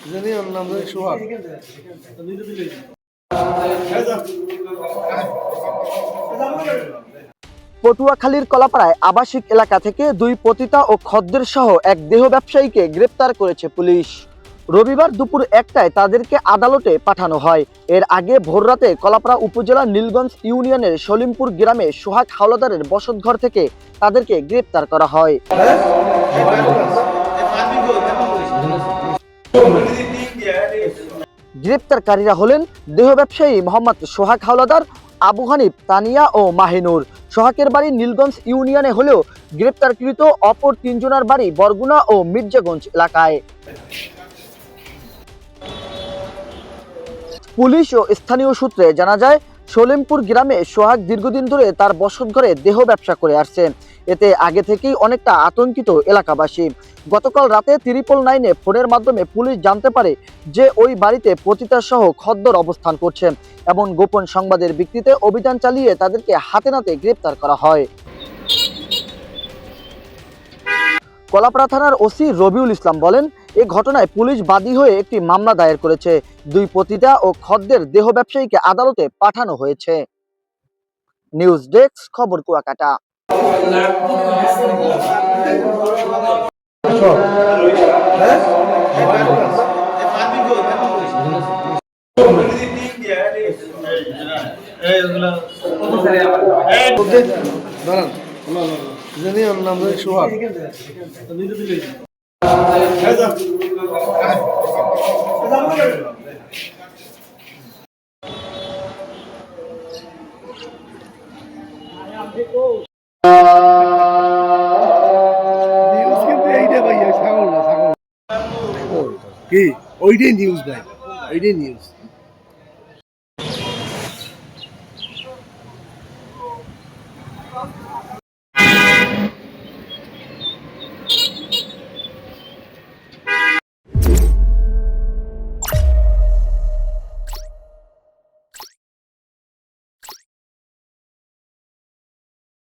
জানি ওর নাম সোহাগ। পটুয়াখালীর কলাপাড়ায় আবাসিক এলাকা থেকে দুই পতিতা ও খদ্দের সহ এক দেহ ব্যবসায়ীকে গ্রেপ্তার করেছে পুলিশ। রবিবার দুপুর 1টায় তাদেরকে আদালতে পাঠানো হয়। এর আগে ভোররাতে কলাপাড়া উপজেলার নীলগঞ্জ ইউনিয়নের সলিমপুর গ্রামে সোহাগ হাওলাদারের বসতঘর থেকে তাদেরকে গ্রেপ্তার করা হয়। গ্রেপ্তারকারীরা হলেন দেহ ব্যবসায়ী মোহাম্মদ সোহাগ হাওলাদার, আবু হানিফ, তানিয়া ও মাহিনুর। সোহাগের বাড়ি নীলগঞ্জ ইউনিয়নে হলেও গ্রেপ্তারকৃত অপর তিনজনের বাড়ি বরগুনা ও মির্জাগঞ্জ এলাকায়। পুলিশ ও স্থানীয় সূত্রে জানা যায়, সলিমপুর গ্রামে সোহাগ দীর্ঘদিন ধরে তার বসতঘরে দেহ ব্যবসা করে আসছে। এতে আগে থেকেই অনেকটা আতঙ্কিত এলাকাবাসী। গতকাল রাতে 999 ফোনের মাধ্যমে পুলিশ জানতে পারে যে ওই বাড়িতে পতিতা সহ খদ্দর অবস্থান করছে। এমন গোপন সংবাদের ভিত্তিতে অভিযান চালিয়ে তাদেরকে হাতে নাতে গ্রেপ্তার করা হয়। কলাপাড়া থানার ওসি রবিউল ইসলাম বলেন, এই ঘটনায় পুলিশ বাদী হয়ে একটি মামলা দায়ের করেছে। দুই পতিতা ও খদ্দের দেহ ব্যবসায়ীকে আদালতে পাঠানো হয়েছে। নিউজ ডেস্ক, খবর কুয়াকাটা। জানি ওর নাম সোহাগ। কি ওইটাই নিউজ ভাই, ওইটাই নিউজ।